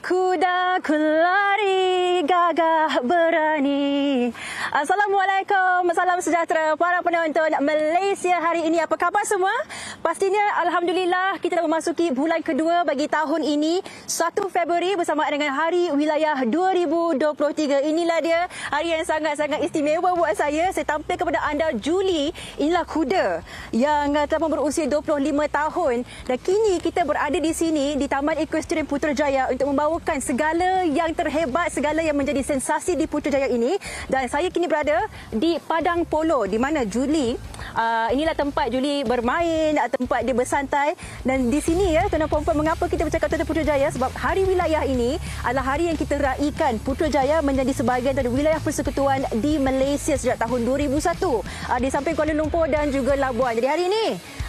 Kuda ku lari gagah berani. Assalamualaikum, salam sejahtera para penonton Malaysia hari ini. Apa khabar semua? Pastinya Alhamdulillah kita dah memasuki bulan kedua bagi tahun ini, 1 Februari bersamaan dengan Hari Wilayah 2023. Inilah dia hari yang sangat-sangat istimewa buat saya. Saya tampil kepada anda Julie. Inilah kuda yang telah berusia 25 tahun dan kini kita berada di sini di Taman Equestrian Putrajaya untuk membawakan segala yang terhebat, segala yang menjadi sensasi di Putrajaya ini. Dan saya kini berada di Padang Polo di mana Julie, inilah tempat Julie bermain, tempat dia bersantai. Dan di sini ya, tuan-tuan dan puan-puan, mengapa kita bercakap tentang Putrajaya? Sebab Hari Wilayah ini adalah hari yang kita raikan Putrajaya menjadi sebahagian dari wilayah persekutuan di Malaysia sejak tahun 2001 di samping Kuala Lumpur dan juga Labuan. Jadi hari ini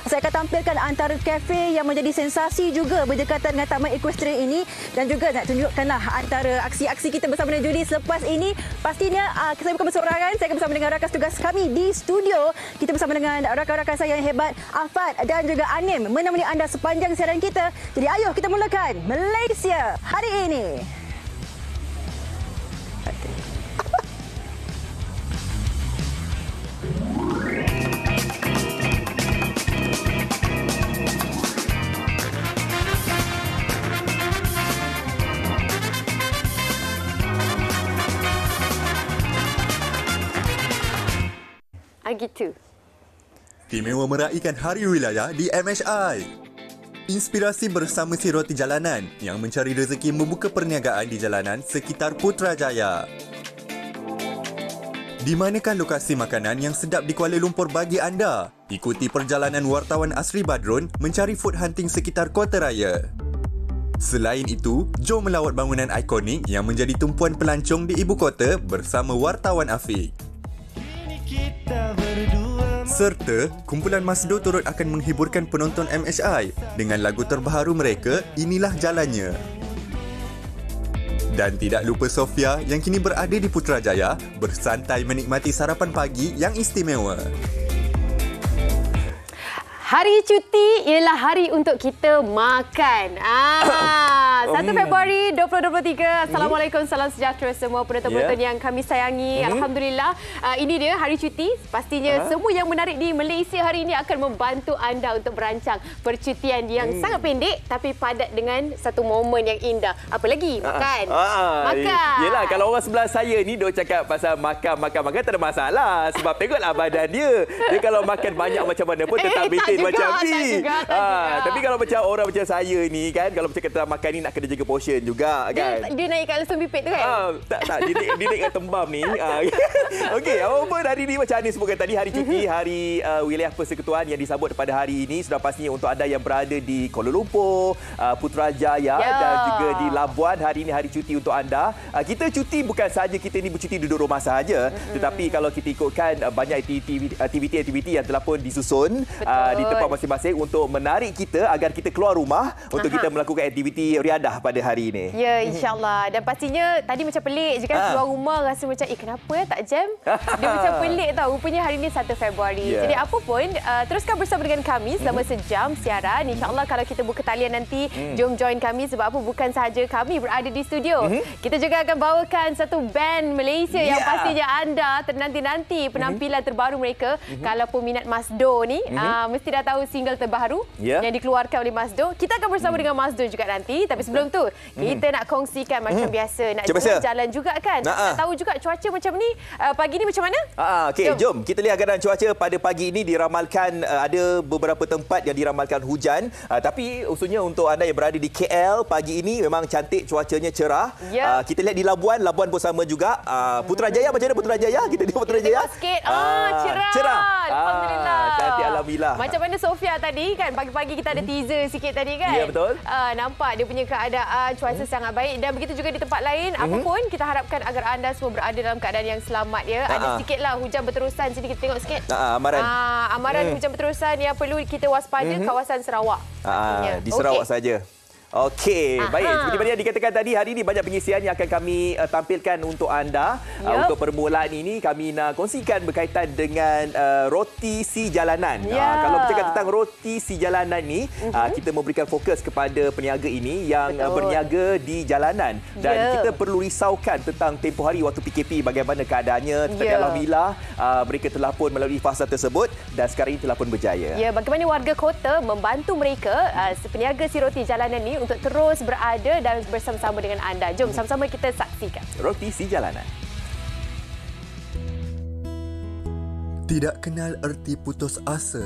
saya akan tampilkan antara kafe yang menjadi sensasi juga berdekatan dengan Taman Equestrian ini dan juga nak tunjukkanlah antara aksi-aksi kita bersama dengan Julie. Selepas ini pastinya saya bukan bersorangan, saya akan bersama dengan rakan tugas kami di studio. Kita bersama dengan rakan-rakan saya yang hebat, Afad dan juga Anim, menemani anda sepanjang siaran kita. Jadi ayo kita mulakan Malaysia hari ini. Gitu. Istimewa meraihkan Hari Wilayah di MHI. Inspirasi bersama si roti jalanan yang mencari rezeki membuka perniagaan di jalanan sekitar Putrajaya. Di manakah lokasi makanan yang sedap di Kuala Lumpur bagi anda? Ikuti perjalanan wartawan Asri Badrun mencari food hunting sekitar kota raya. Selain itu, jom melawat bangunan ikonik yang menjadi tumpuan pelancong di ibu kota bersama wartawan Afiq. Serta, kumpulan Masdo turut akan menghiburkan penonton MHI dengan lagu terbaru mereka, Inilah Jalannya. Dan tidak lupa Sofia yang kini berada di Putrajaya bersantai menikmati sarapan pagi yang istimewa. Hari cuti ialah hari untuk kita makan. 1 Februari 2023. Assalamualaikum, salam sejahtera semua penonton-penonton yang kami sayangi. Alhamdulillah, ini dia hari cuti. Pastinya semua yang menarik di Malaysia hari ini akan membantu anda untuk merancang percutian yang sangat pendek tapi padat dengan satu momen yang indah. Apa lagi? Makan. Makan. Yelah, kalau orang sebelah saya ni duk cakap pasal makan tak ada masalah. Sebab tengoklah badan dia. Dia kalau makan banyak macam mana pun tetap maintain macam ni. Tapi kalau macam orang macam saya ni kan, kalau macam kata makan ni nak kena jaga portion juga kan. Dia naik kat lesung pipit tu kan? Tak, dia naik kat tembam ni. Okey, apa hari ni macam ni sebutkan tadi, hari cuti, hari wilayah persekutuan yang disambut pada hari ini. Sudah pastinya untuk anda yang berada di Kuala Lumpur, Putrajaya dan juga di Labuan, hari ini hari cuti untuk anda. Kita cuti bukan sahaja kita ni bercuti duduk rumah sahaja, tetapi kalau kita ikutkan banyak aktiviti-aktiviti yang telah pun disusun di tempat masing-masing untuk menarik kita agar kita keluar rumah untuk kita melakukan aktiviti riadah pada hari ini. Ya, insyaAllah. Dan pastinya tadi macam pelik je kan, keluar rumah rasa macam kenapa tak jam? Dia macam pelik tau. Rupanya hari ini 1 Februari. Jadi apa pun, teruskan bersama dengan kami selama sejam siaran. InsyaAllah kalau kita buka talian nanti, jom join kami sebab apa, bukan sahaja kami berada di studio. Kita juga akan bawakan satu band Malaysia yang pastinya anda ternanti-nanti penampilan terbaru mereka. Kalau peminat Masdo ni, mesti dah tahu single terbaru yang dikeluarkan oleh Masdo. Kita akan bersama dengan Masdo juga nanti. Tapi sebelum tu, kita nak kongsikan macam biasa. Nak jalan juga kan? Nak tahu juga cuaca macam ni, pagi ni macam mana? Okey, jom kita lihat keadaan cuaca pada pagi ini. Diramalkan ada beberapa tempat yang diramalkan hujan. Tapi usulnya untuk anda yang berada di KL, pagi ini memang cantik, cuacanya cerah. Kita lihat di Labuan pun sama juga. Putrajaya macam mana Putrajaya? Kita lihat Putrajaya. Tengok sikit. Cerah. Alhamdulillah. Cantik, alhamdulillah. Macam mana Sofia tadi kan, pagi-pagi kita ada teaser sikit tadi kan? Ya, betul. Nampak dia punya keadaan cuaca sangat baik dan begitu juga di tempat lain. Apapun kita harapkan agar anda semua berada dalam keadaan yang selamat ya. Ada sikitlah hujan berterusan sini, kita tengok sikit. Amaran hujan berterusan yang perlu kita waspada kawasan Sarawak. Di Sarawak saja. Okey, baik. Seperti mana yang dikatakan tadi, hari ini banyak pengisian yang akan kami tampilkan untuk anda. Untuk permulaan ini, kami nak kongsikan berkaitan dengan roti si jalanan. Kalau bercakap tentang roti si jalanan ni, kita memberikan fokus kepada peniaga ini yang berniaga di jalanan. Dan kita perlu risaukan tentang tempoh hari waktu PKP, bagaimana keadaannya. Tetapi alhamdulillah, mereka telah pun melalui fasa tersebut dan sekarang ini telah pun berjaya. Ya, bagaimana warga kota membantu mereka, peniaga si roti jalanan ni untuk terus berada dan bersama-sama dengan anda. Jom sama-sama kita saksikan. Roti si jalanan. Tidak kenal erti putus asa.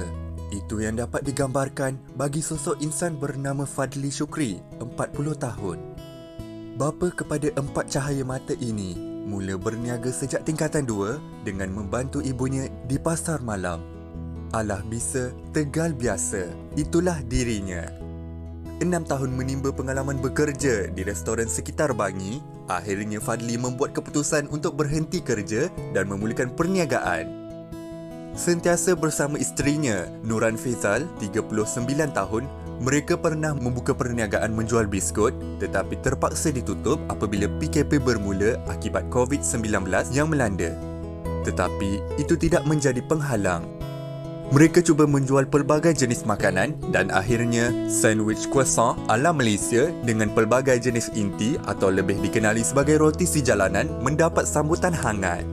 Itu yang dapat digambarkan bagi sosok insan bernama Fadli Syukri, 40 tahun. Bapa kepada 4 cahaya mata ini mula berniaga sejak tingkatan 2 dengan membantu ibunya di pasar malam. Alah bisa, Tegal biasa. Itulah dirinya. 6 tahun menimba pengalaman bekerja di restoran sekitar Bangi, akhirnya Fadli membuat keputusan untuk berhenti kerja dan memulakan perniagaan. Sentiasa bersama isterinya, Nuran Faizal, 39 tahun, mereka pernah membuka perniagaan menjual biskut tetapi terpaksa ditutup apabila PKP bermula akibat COVID-19 yang melanda. Tetapi itu tidak menjadi penghalang. Mereka cuba menjual pelbagai jenis makanan dan akhirnya sandwich croissant ala Malaysia dengan pelbagai jenis inti atau lebih dikenali sebagai roti si jalanan mendapat sambutan hangat.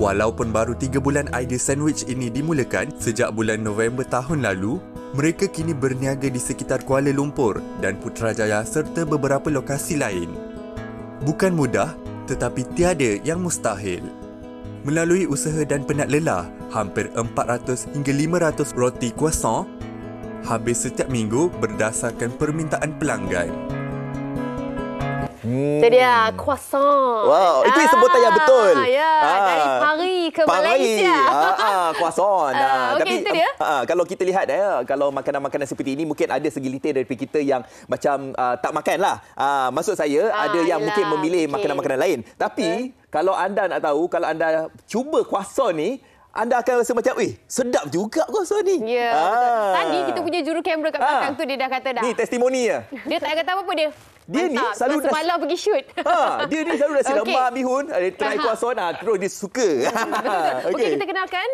Walaupun baru 3 bulan idea sandwich ini dimulakan sejak bulan November tahun lalu, mereka kini berniaga di sekitar Kuala Lumpur dan Putrajaya serta beberapa lokasi lain. Bukan mudah, tetapi tiada yang mustahil. Melalui usaha dan penat lelah, hampir 400 hingga 500 roti croissant habis setiap minggu berdasarkan permintaan pelanggan. Itu dia, croissant. Wow, itu sebutan yang betul. Ya, dari Paris ke Malaysia. Croissant. Okey, Tapi itu dia. kalau kita lihat, kalau makanan-makanan seperti ini, mungkin ada segelintir daripada kita yang macam tak makan lah. Maksud saya, ada yang yelah, mungkin memilih makanan-makanan lain. Tapi, kalau anda nak tahu, kalau anda cuba croissant ni, anda akan rasa macam, sedap juga croissant ni. Ya, betul. Tadi kita punya juru kamera kat belakang tu, dia dah kata dah. Ni testimoni ya. Dia tak kata apa-apa dia. Dia ni Mantap. selalu semalam pergi shoot. Dia ni selalu nasi Okey. lemak bihun, try croissant, terus dia suka. Betul. Okey, kita kenalkan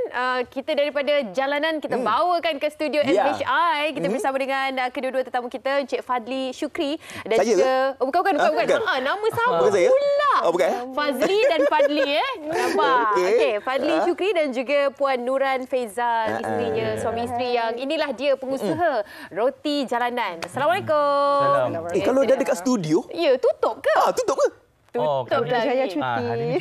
kita daripada jalanan kita bawakan ke studio SHI. Kita bersama dengan kedua-dua tetamu kita, Encik Fadli Syukri dan Saya juga bukan. bukan. Nama sama Bukan saya? pula. Bukan. Fazli dan Fadli nampak. Okey, Fadli Syukri dan juga Puan Nuran Faizal, isterinya, suami isteri yang inilah dia pengusaha roti jalanan. Assalamualaikum. Kalau dah dekat studio, Ya, tutup ke? tutup ke? Tutup Saya lagi. cuti.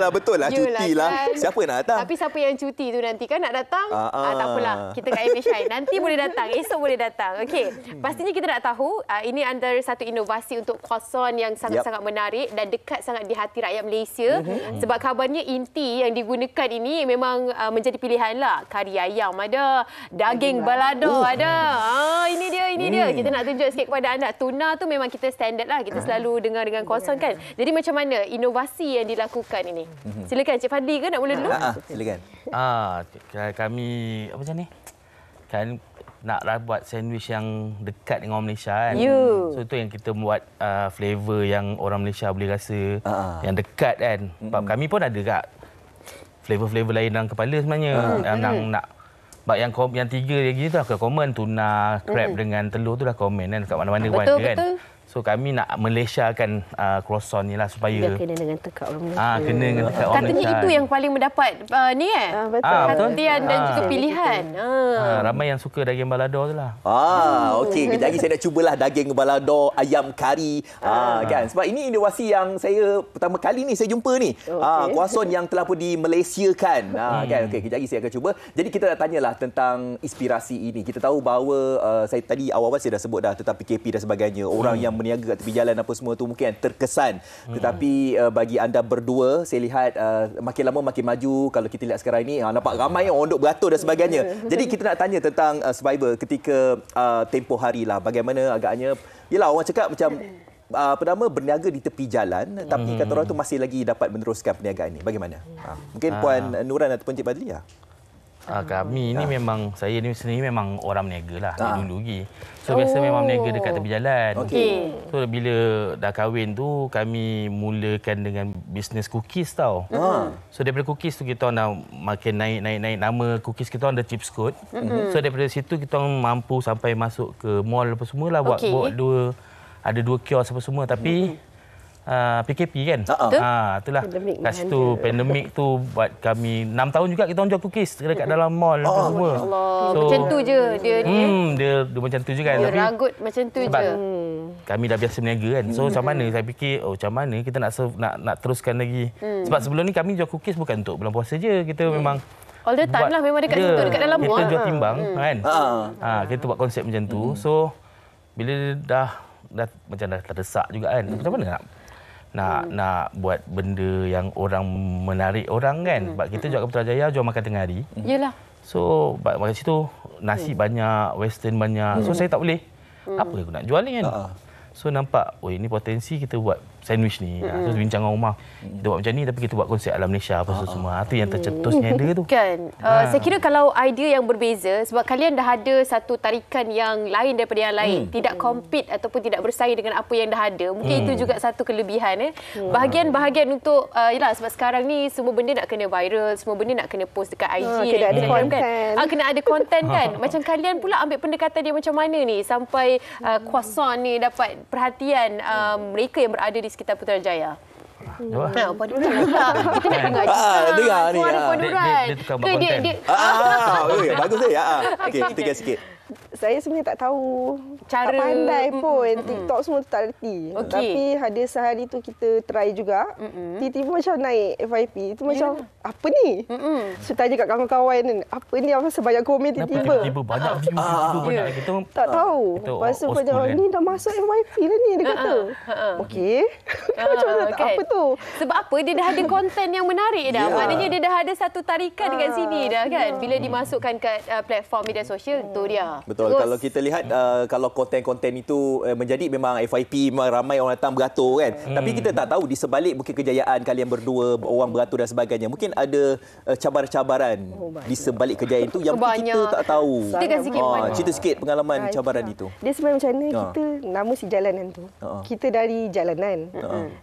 Lah betul lah, Yelah, cuti lah. kan. Siapa nak datang? Tapi siapa yang cuti tu nanti kan nak datang? Tak apalah. Kita kat MHI. Nanti boleh datang. Esok boleh datang. Okey. Pastinya kita nak tahu ini antara satu inovasi untuk croissant yang sangat-sangat menarik dan dekat sangat di hati rakyat Malaysia. Sebab kabarnya inti yang digunakan ini memang menjadi pilihan lah. Kari ayam ada, daging balado ada. Ini dia. Kita nak tunjuk sikit kepada anda. Tuna tu memang kita standard lah. Kita selalu dengar dengan croissant kan. Jadi macam mana inovasi yang dilakukan ini? Silakan Cik Fadli ke nak mula dulu? Silakan. Kami apa macam ni? Kan nak buat sandwich yang dekat dengan orang Malaysia kan. So itu yang kita buat flavor yang orang Malaysia boleh rasa yang dekat kan. Sebab kami pun ada kat flavor-flavor lain dalam kepala sebenarnya. Nak yang 3 lagi tu dah common, tuna, crab dengan telur tu dah common kan, kat mana-mana pun ada kan. So kami nak Malaysiakan croissant ni lah supaya Dia kena dengan tekak orang Malaysia. kena dengan dekat orang Malaysia. Katanya itu yang paling mendapat Betul. perhatian dan juga pilihan. Ramai yang suka daging balado tu lah. Okey. Kejap lagi saya nak cubalah daging balado, ayam kari. Kan? Sebab ini inovasi yang saya pertama kali ni saya jumpa ni. Croissant yang telah pun di-Malaysiakan. Kan? Okey, kejap lagi saya akan cuba. Jadi kita nak tanyalah tentang inspirasi ini. Kita tahu bahawa saya tadi awal-awal saya dah sebut dah tentang PKP dan sebagainya. Orang yang meniaga kat tepi jalan apa semua tu mungkin terkesan. Tetapi bagi anda berdua, saya lihat makin lama makin maju. Kalau kita lihat sekarang ni, nampak ramai orang duk beratur dan sebagainya. Jadi kita nak tanya tentang Survivor ketika tempoh hari lah. Bagaimana agaknya, yelah orang cakap macam pertama berniaga di tepi jalan, tapi kata orang tu masih lagi dapat meneruskan perniagaan ni. Bagaimana? Mungkin Puan Nuran ataupun Cik Fadli lah. Kami ni memang, saya ni sebenarnya memang orang berniaga lah dulu lagi. So biasa memang berniaga dekat tepi jalan. So bila dah kahwin tu kami mulakan dengan bisnes cookies tau. So daripada cookies tu kita dah makin naik nama cookies kita ada Chips Code. So daripada situ kita mampu sampai masuk ke mall apa semualah buat ada 2 kios apa semua tapi PKP kan. Itulah. Kat situ pandemik tu buat kami 6 tahun juga kita jual cookies dekat dalam mall apa semua. So, macam tu je dia ni. Dia macam tu je kan. Dia ragut macam tu je. Kami dah biasa berniaga kan. So macam mana saya fikir macam mana kita nak teruskan lagi. Sebab sebelum ni kami jual cookies bukan untuk bulan puasa je. Kita memang all the time lah memang dekat situ dekat dalam mall. Kita jual timbang kan. Kita buat konsep macam tu. So bila dah macam dah terdesak juga kan. Macam mana nak buat benda yang orang menarik orang kan. Sebab kita jual kat Putrajaya jual makan tengah hari. Yalah. So makan situ nasi banyak, western banyak. So saya tak boleh. Apa aku nak jual ni kan. So nampak, ini potensi kita buat sandwich ni. So bincang dengan rumah. Kita buat macam ni tapi kita buat konsep ala Malaysia apa semua. Itu yang tercetusnya dia tu. Kan. Saya kira kalau idea yang berbeza sebab kalian dah ada satu tarikan yang lain daripada yang lain. Tidak compete ataupun tidak bersaing dengan apa yang dah ada. Mungkin itu juga satu kelebihan. Bahagian-bahagian untuk yalah sebab sekarang ni semua benda nak kena viral, semua benda nak kena post dekat IG kena ada konten. Kena ada konten kan. Macam kalian pula ambil pendekatan dia macam mana ni sampai croissant ni dapat perhatian mereka yang berada di sekitar Putrajaya. Paduran pula. Kita nak dengar dengar ni. Suara paduran. Dia tukang buat konten. Bagus dia. Okey, kita sikit. Saya sebenarnya tak tahu. Cara. Tak pandai pun. TikTok semua tak reti. Tapi ada sehari tu kita try juga. Tiba-tiba macam naik FYP. Itu macam, apa ni? So tanya kat kawan-kawan kan, apa ni apa sebanyak komen tiba-tiba. Tiba-tiba banyak view. Banyak kita tak tahu. Lepas tu banyak ni dah masuk FYP dah ni. Dia kata. Okey. Macam mana? Apa tu? Sebab apa? Dia dah ada konten yang menarik dah. Maknanya dia dah ada satu tarikan dekat sini dah kan. Bila dimasukkan kat platform media sosial, tu dia. Betul. Terus. Kalau kita lihat kalau konten-konten itu menjadi memang FYP, memang ramai orang datang beratur kan. Tapi kita tak tahu di sebalik mungkin kejayaan kalian berdua, orang beratur dan sebagainya. Mungkin ada cabaran-cabaran di sebalik kejayaan itu yang kita tak tahu. Cerita sikit pengalaman cabaran itu. Dia sebenarnya macam mana kita nama si jalanan tu. Kita dari jalanan.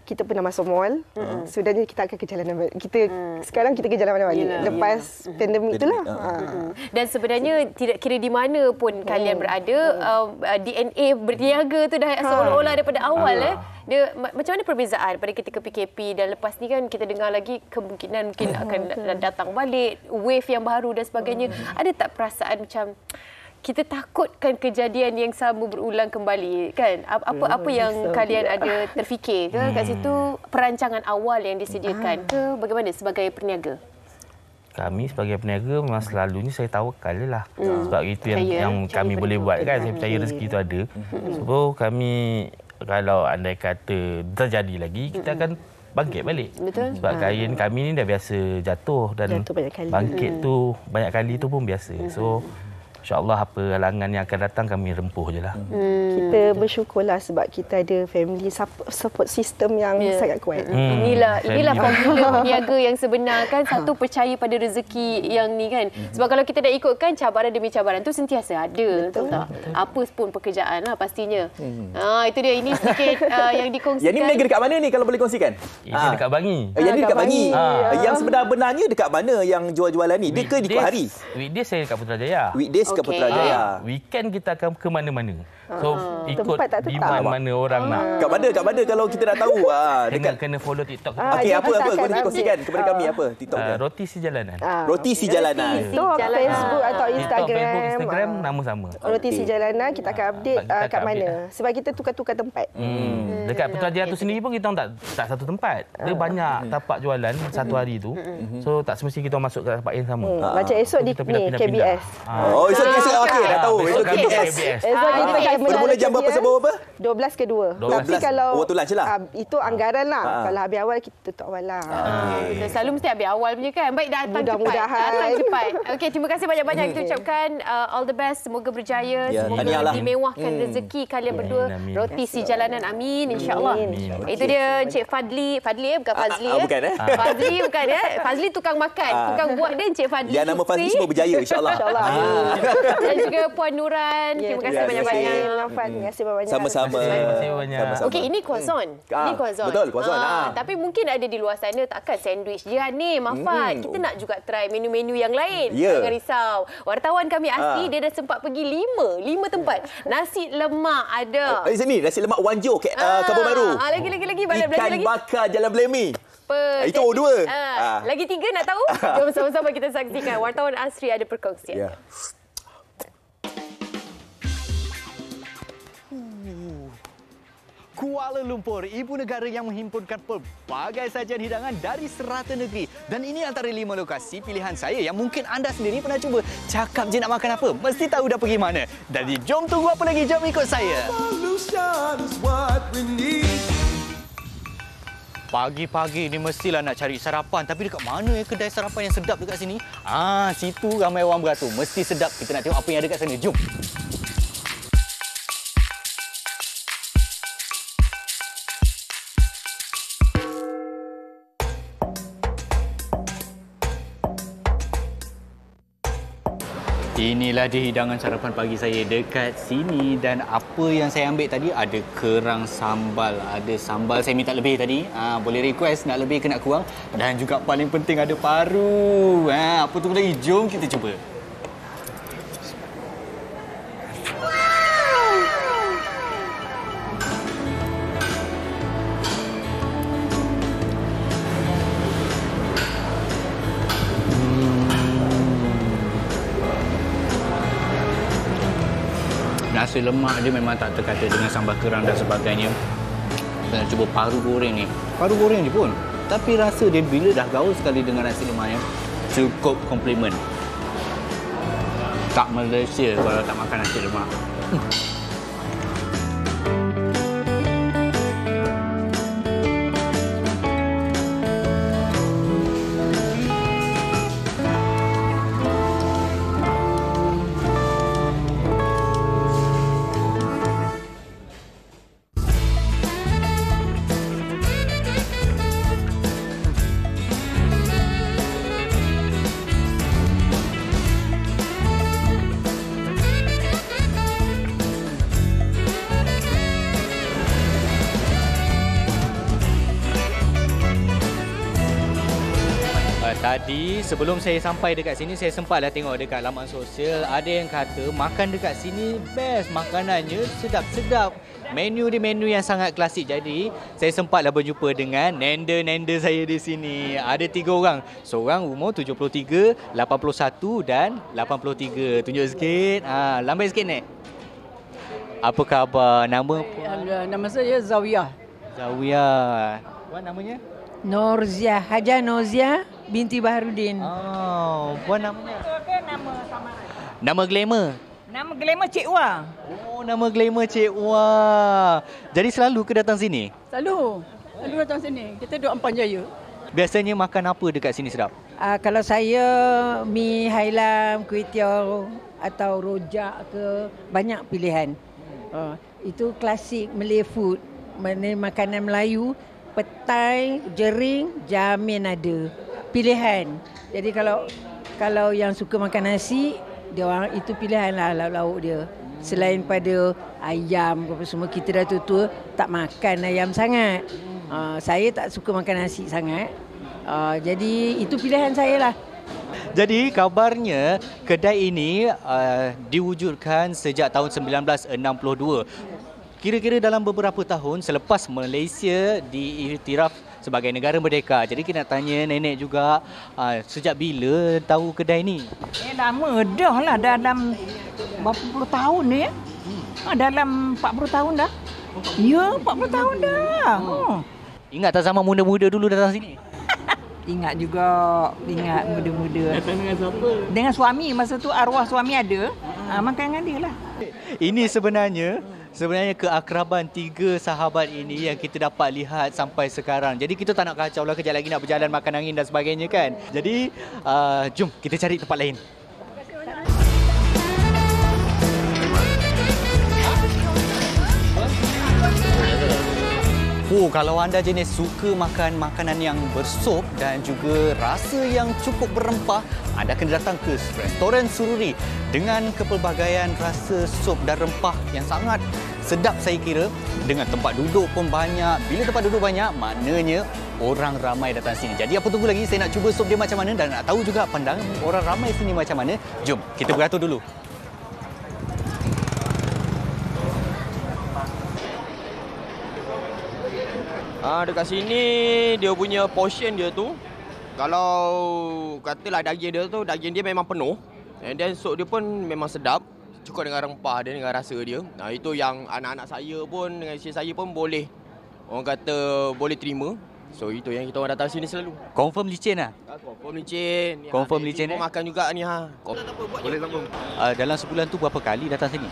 Kita pernah masuk mall. Sebenarnya kita akan ke jalanan. Sekarang kita ke jalan mana-mana. Lepas pandemik itulah. Dan sebenarnya tidak kira di mana pun kalian berada, DNA berniaga tu dah seolah-olah daripada awal. Dia macam mana perbezaan pada ketika PKP dan lepas ni kan kita dengar lagi kemungkinan mungkin akan datang balik wave yang baru dan sebagainya. Ada tak perasaan macam kita takutkan kejadian yang sama berulang kembali kan? Apa yang kalian ada terfikir ke kat situ, perancangan awal yang disediakan ke bagaimana sebagai peniaga? Kami sebagai peniaga memang selalunya saya tawakal je lah. Sebab itu yang kami boleh buat kan. Saya percaya rezeki itu ada. So kami kalau andai kata terjadi lagi, kita akan bangkit balik. Betul. Sebab klien kami ni dah biasa jatuh dan bangkit tu banyak kali tu pun biasa. So InsyaAllah apa halangan yang akan datang kami rempuh je lah. Kita bersyukurlah sebab kita ada family support system yang sangat kuat. Inilah formula peniaga yang sebenar kan. Satu, percaya pada rezeki yang ni kan. Sebab kalau kita dah ikutkan cabaran demi cabaran tu sentiasa ada. Betul tak? Apa pun pekerjaan lah pastinya. Itu dia. Ini sedikit yang dikongsikan. Yang ni berniaga dekat mana ni kalau boleh kongsikan? Ini dekat Bangi. Yang ni dekat Bangi. Yang sebenar-benarnya dekat mana yang jual-jualan ni? Dia ke ikut hari? Weekdays saya dekat Putrajaya. Weekdays ke Putrajaya. Weekend kita akan ke mana-mana. So ikut di mana orang nak. Kat mana kalau kita nak tahu? Kena follow TikTok. Okey, apa boleh kongsikan kepada kami apa TikTok dia? Roti Si Jalanan. Roti Si Jalanan. TikTok, Facebook atau Instagram nama sama. Roti Si Jalanan kita akan update kat mana. Sebab kita tukar-tukar tempat. Dekat Putrajaya tu sendiri pun kita tak satu tempat. Dia banyak tapak jualan satu hari tu. So tak semestinya kita masuk ke tempat yang sama. Macam esok di KBS. Esok Esok KBS. Okey, dah tahu. Esok KBS. Esok kita kat Bermula jam berapa sampai berapa? 12 ke 2. 12. Tapi kalau Waktu lunch lah. itu anggaran lah. Kalau habis awal kita tutup awal lah. Betul. Selalu mesti habis awal punya kan. Baik, datang cepat. Mudah-mudahan. Datang cepat. Okey, terima kasih banyak-banyak kita ucapkan all the best. Semoga berjaya. Semoga dimewahkan rezeki kalian berdua. Roti si jalanan. Amin, insya-Allah. Itu dia Encik Fadli. Fadli bukan Fazli Bukan Fazli bukan Fazli tukang makan. Tukang buat dia Encik Fadli. Dia nama Fazli semua berjaya insya-Allah. Dan juga Puan Nuran. Terima kasih banyak-banyak. Terima kasih banyak. Sama-sama. Terima kasih banyak. Okey, ini croissant. Ini croissant. Betul, croissant. Tapi mungkin ada di luar sana takkan sandwich je ni, Mafat. Kita nak juga try menu-menu yang lain. Jangan risau. Wartawan kami Asri dia dah sempat pergi 5 tempat. Nasi lemak ada. Di sini nasi lemak Wanjo Kampung Baru. Lagi banyak belajar lagi. Ikan bakar Jalan Blemi. Itu dua. Lagi 3 nak tahu? Jom sama-sama kita saksikan. Wartawan Asri ada perkongsian. Kuala Lumpur, ibu negara yang menghimpunkan pelbagai sajian hidangan dari serata negeri. Dan ini antara 5 lokasi pilihan saya yang mungkin anda sendiri pernah cuba. Cakap je nak makan apa, mesti tahu dah pergi mana. Jadi jom tunggu apa lagi, jom ikut saya. Pagi-pagi ni mestilah nak cari sarapan. Tapi dekat mana kedai sarapan yang sedap dekat sini? Situ ramai orang beratur. Mesti sedap. Kita nak tengok apa yang ada kat sana. Jom. Inilah dia hidangan sarapan pagi saya dekat sini. Dan apa yang saya ambil tadi, ada kerang sambal. Ada sambal saya minta lebih tadi. Boleh request nak lebih ke nak kurang. Dan juga paling penting ada paru. Apa tu lagi? Jom kita cuba. Nasi lemak dia memang tak terkata dengan sambal kerang dan sebagainya. Saya nak cuba paru goreng ni. Paru goreng je pun. Tapi rasa dia bila dah gaul sekali dengan nasi lemaknya, cukup komplimen. Tak Malaysia kalau tak makan nasi lemak. Tadi sebelum saya sampai dekat sini, saya sempatlah tengok dekat laman sosial. Ada yang kata makan dekat sini best, makanannya sedap-sedap. Menu dia menu yang sangat klasik. Jadi saya sempatlah berjumpa dengan nenda-nenda saya di sini. Ada 3 orang. Seorang umur 73, 81 dan 83. Tunjuk sikit. Lambai sikit, Nek. Apa khabar? Nama apa? Nama saya Zawiyah. Zawiyah. Puan namanya? Norziah, Haja Norziah binti Baharudin. Puan namanya? Nama samaran. Nama glamour? Nama glamour Cik Wah. Nama glamour Cik Wah. Jadi selalu ke datang sini? Selalu datang sini. Kita duduk Ampang Jaya. Biasanya makan apa dekat sini sedap? Kalau saya mi hailam, kuih tiaw atau rojak ke, banyak pilihan. Itu klasik Malay food. Makanan Melayu. Petai, jering, jamin ada. Pilihan. Jadi kalau yang suka makan nasi, dia orang itu pilihan lah lauk-lauk dia. Selain pada ayam apa semua, kita dah tua-tua tak makan ayam sangat. Saya tak suka makan nasi sangat. Jadi itu pilihan saya lah. Jadi kabarnya kedai ini diwujudkan sejak tahun 1962. Kira-kira dalam beberapa tahun selepas Malaysia diiktiraf sebagai negara merdeka. Jadi kita nak tanya nenek juga, sejak bila tahu kedai ni? Lama dah lah, dalam berapa puluh tahun ni ya. Dalam 40 tahun dah. Ya, 40 tahun dah. Ingat tak zaman muda-muda dulu datang sini? Ingat juga, ingat muda-muda. Datang dengan siapa? Dengan suami, masa tu arwah suami ada. Makan dengan dia lah. Ini sebenarnya keakraban 3 sahabat ini yang kita dapat lihat sampai sekarang. Jadi kita tak nak kacau lah, kejap lagi nak berjalan makan angin dan sebagainya kan. Jadi jom kita cari tempat lain. Kalau anda jenis suka makan makanan yang bersup dan juga rasa yang cukup berrempah, anda kena datang ke restoran Sururi dengan kepelbagaian rasa sup dan rempah yang sangat sedap saya kira. Dengan tempat duduk pun banyak. Bila tempat duduk banyak, maknanya orang ramai datang sini. Jadi apa tunggu lagi? Saya nak cuba sup dia macam mana dan nak tahu juga pandangan orang ramai sini macam mana. Jom kita beratur dulu. Dekat sini dia punya portion dia tu, kalau katalah daging dia memang penuh, dan sup dia pun memang sedap, cukup dengan rempah dia, dengan rasa dia. Itu yang anak-anak saya pun, dengan isteri saya pun boleh, orang kata boleh terima. So itu yang kita orang datang sini selalu. Confirm licin lah? Confirm licin. Confirm licin eh? Makan juga ni ha. Boleh sambung. Dalam sebulan tu berapa kali datang sini?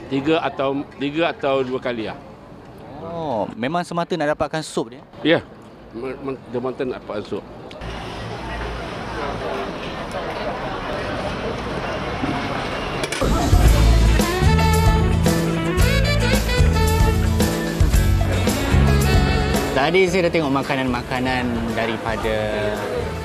Tiga atau 2 kali lah. Oh, memang semata nak dapatkan sup dia? Ya, semata nak dapatkan sup. Tadi saya dah tengok makanan-makanan daripada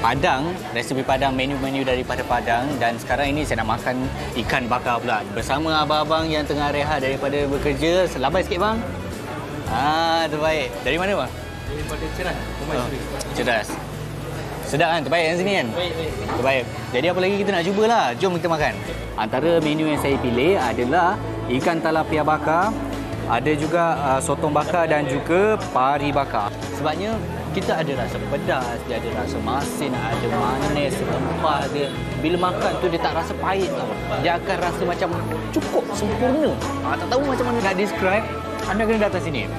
Padang, resepi Padang, menu-menu daripada Padang, dan sekarang ini saya nak makan ikan bakar pula bersama abang-abang yang tengah rehat daripada bekerja. Labai sikit bang. Terbaik. Dari mana bang? Daripada Ceras. Ceras. Sedap kan? Terbaik yang sini kan? Terbaik. Jadi apa lagi kita nak cubalah? Jom kita makan. Antara menu yang saya pilih adalah ikan talapia bakar, ada juga sotong bakar dan juga pari bakar. Sebabnya kita ada rasa pedas, dia ada rasa masin, ada manis, rempah dia. Bila makan tu dia tak rasa pahit tau. Dia akan rasa macam cukup, sempurna. Tak tahu macam mana nak describe. Anda kena datang sini.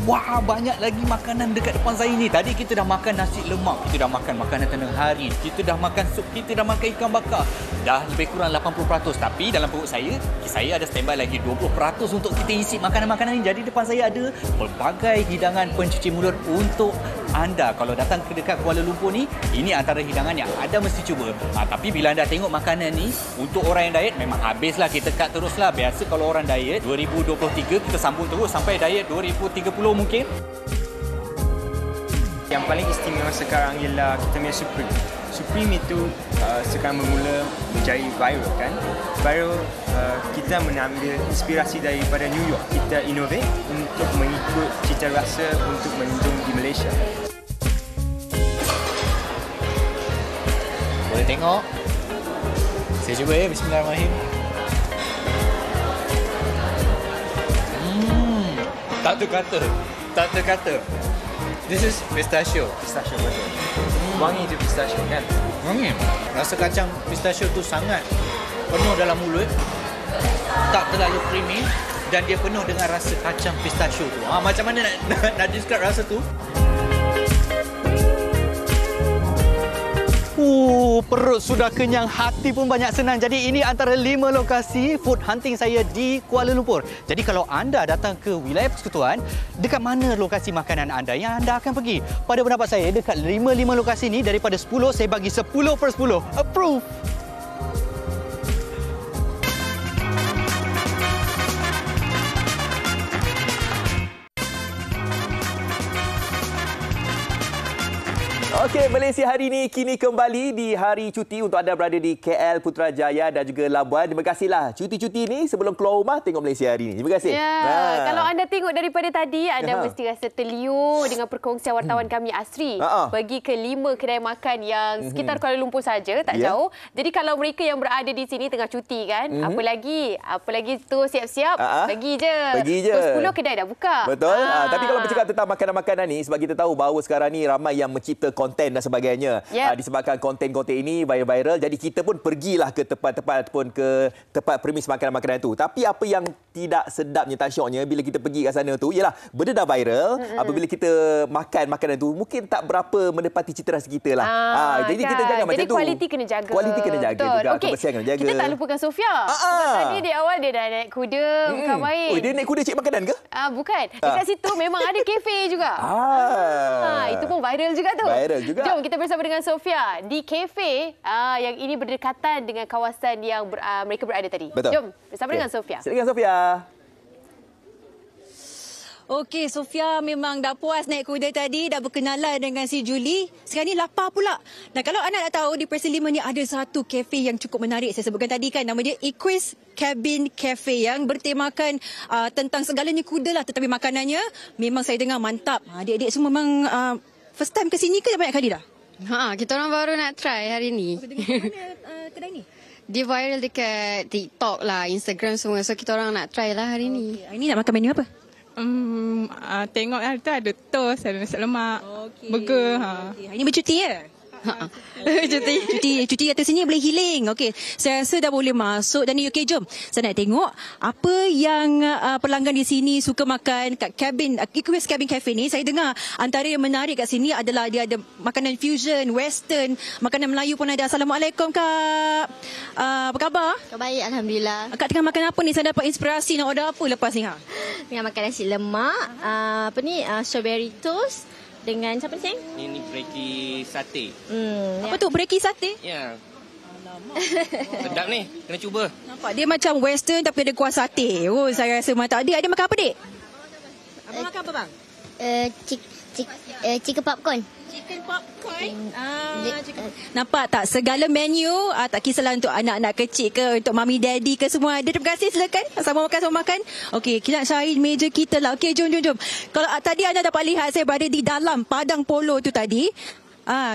Wah, banyak lagi makanan dekat depan saya ni. Tadi kita dah makan nasi lemak, kita dah makan makanan tengah hari, kita dah makan sup, kita dah makan ikan bakar. Dah lebih kurang 80%. Tapi dalam perut saya ada standby lagi 20% untuk kita isi makanan-makanan ni. Jadi depan saya ada pelbagai hidangan pencuci mulut untuk anda. Kalau datang ke dekat Kuala Lumpur ni, ini antara hidangan yang anda mesti cuba. Tapi bila anda tengok makanan ni, untuk orang yang diet memang habislah, kita cut teruslah. Biasa kalau orang diet 2023 kita sambung terus sampai diet 2030 mungkin. Yang paling istimewa sekarang ialah kita punya Supreme. Supreme itu sekarang bermula menjadi viral kan. Viral, kita mengambil inspirasi daripada New York. Kita innovate untuk mengikut cita rasa untuk menunjung di Malaysia. Boleh tengok. Saya cuba ya. Bismillahirrahmanirrahim. Tak terkata. This is pistachio. Pistachio betul. Wangi itu pistachio kan? Wangi. Rasa kacang pistachio tu sangat penuh dalam mulut. Tak terlalu creamy dan dia penuh dengan rasa kacang pistachio tu. Macam mana nak describe rasa tu? Perut sudah kenyang, hati pun banyak senang. Jadi ini antara 5 lokasi food hunting saya di Kuala Lumpur. Jadi kalau anda datang ke wilayah persekutuan, dekat mana lokasi makanan anda yang anda akan pergi? Pada pendapat saya, dekat 5 lokasi ini daripada 10, saya bagi 10/10. Approve! Okey, Malaysia hari ini kini kembali di hari cuti untuk anda berada di KL, Putrajaya dan juga Labuan. Terima kasihlah cuti-cuti ni sebelum keluar rumah tengok Malaysia hari ini. Terima kasih. Kalau anda tengok daripada tadi, anda mesti rasa terliur dengan perkongsian wartawan kami Asri. Pergi ke 5 kedai makan yang sekitar Kuala Lumpur saja, tak jauh. Jadi kalau mereka yang berada di sini tengah cuti kan, apa lagi tu siap-siap, pergi je. Pukul 10 kedai dah buka. Betul. Tapi kalau bercakap tentang makanan-makanan ni, sebab kita tahu bahawa sekarang ni ramai yang mencipta konten konten dan sebagainya. Disebabkan konten-konten ini viral, jadi kita pun pergilah ke tempat-tempat ataupun ke tempat premis makanan-makanan itu. Tapi apa yang tidak sedapnya, tak syoknya bila kita pergi ke sana tu ialah benda dah viral, apabila kita makan makanan tu mungkin tak berapa menepati cita rasa kita lah. Jadi kita jangan macam tu. Jadi kualiti kena jaga. Kualiti kena jaga juga, kebersihan kena jaga. Kita tak lupakan Sofia. Tadi di awal dia dah naik kuda, bukan main. Dia naik kuda cik makanan ke? Bukan. Dekat situ memang ada kafe juga. Itu pun viral juga tu. Viral juga. Jom kita bersama dengan Sofia di kafe yang ini berdekatan dengan kawasan yang mereka berada tadi. Betul. Jom bersama dengan Sofia. Silakan Sofia. Okey, Sofia memang dah puas naik kuda tadi, dah berkenalan dengan si Julie. Sekarang ni lapar pula. Dan kalau anda nak tahu, di Preseli ni ada satu kafe yang cukup menarik. Saya sebutkan tadi kan, nama dia Equus Cabin Cafe yang bertemakan tentang segalanya kuda lah. Tetapi makanannya memang saya dengar mantap. Adik-adik semua memang first time ke sini ke banyak kali dah? Kita orang baru nak try hari ni. Mana kedai ni? Dia viral dekat TikTok lah, Instagram semua. So kita orang nak try lah hari ni. Ini nak makan menu apa? Tengok tu ada toast, ada nasi lemak, burger. Ini bercuti ya? Cuti atas sini boleh healing. Okey, saya rasa dah boleh masuk. Dan okey, jom saya nak tengok apa yang pelanggan di sini suka makan kat cabin Equus Cabin Cafe ni. Saya dengar antara yang menarik kat sini adalah dia ada makanan fusion, western, makanan Melayu pun ada. Assalamualaikum Kak. Apa khabar? Baik, alhamdulillah. Kak tengah makan apa ni? Saya dapat inspirasi nak order apa lepas ni? Tengah makan nasi lemak, strawberry toast dengan siapa ni? Ini breki sate. Apa tu breki sate? Ya. Sedap ni, kena cuba. Nampak dia macam western tapi ada kuah sate. Oh, saya rasa mantap. Dia ada makan apa, Dik? Abang makan apa, bang? Chicken popcorn. Chicken popcorn. Nampak tak? Segala menu, tak kisahlah untuk anak-anak kecil ke, untuk mami daddy ke, semua ada. Terima kasih, silakan. Sama makan. Okey, kita nak cari meja kita lah. Okey, jom. Kalau tadi anda dapat lihat, saya berada di dalam padang polo tu tadi.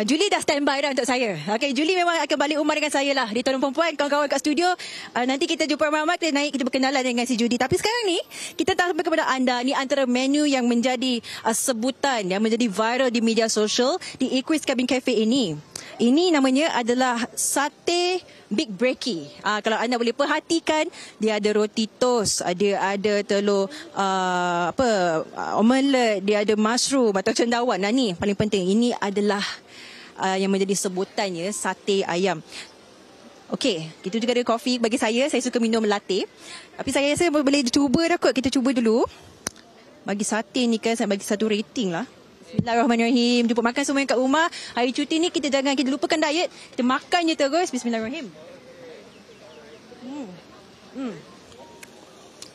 Julie dah standby dah untuk saya. Okey, Julie memang akan balik rumah dengan saya lah. Di tuan perempuan, kawan-kawan kat studio. Nanti kita jumpa ramai-ramai, kita naik, kita berkenalan dengan si Judy. Tapi sekarang ni, kita tak sampai kepada anda. Ni antara menu yang menjadi sebutan, yang menjadi viral di media sosial di Equus Cabin Cafe ini. Ini namanya adalah sate Big Brekkie. Kalau anda boleh perhatikan, dia ada roti toast, ada telur omelette, dia ada mushroom atau cendawan. Nah ni paling penting, ini adalah yang menjadi sebutannya sate ayam. Okey, itu juga ada kopi bagi saya. Saya suka minum latte. Tapi saya rasa boleh cuba dah kot. Kita cuba dulu. Bagi sate ni kan saya bagi satu rating lah. Bismillahirrahmanirrahim. Jumpa makan semua yang kat rumah. Hari cuti ni kita lupakan diet. Kita makan je terus. Bismillahirrahmanirrahim.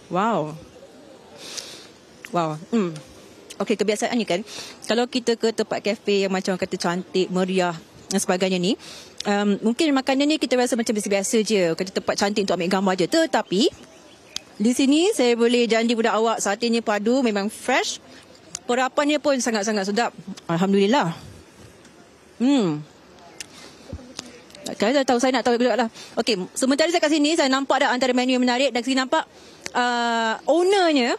Wow. Okey, kebiasaan ni kan, kalau kita ke tempat kafe yang macam kata cantik, meriah dan sebagainya ni, mungkin makanan ni kita rasa macam biasa-biasa je. Kata tempat cantik untuk ambil gambar je. Tetapi di sini saya boleh janji pada awak, satenya padu, memang fresh. Perapannya pun sangat-sangat sedap. Alhamdulillah. Saya tahu, saya nak tahu juga lah. Okey, sementara saya kat sini, saya nampak dah antara menu yang menarik. Dan saya nampak ownernya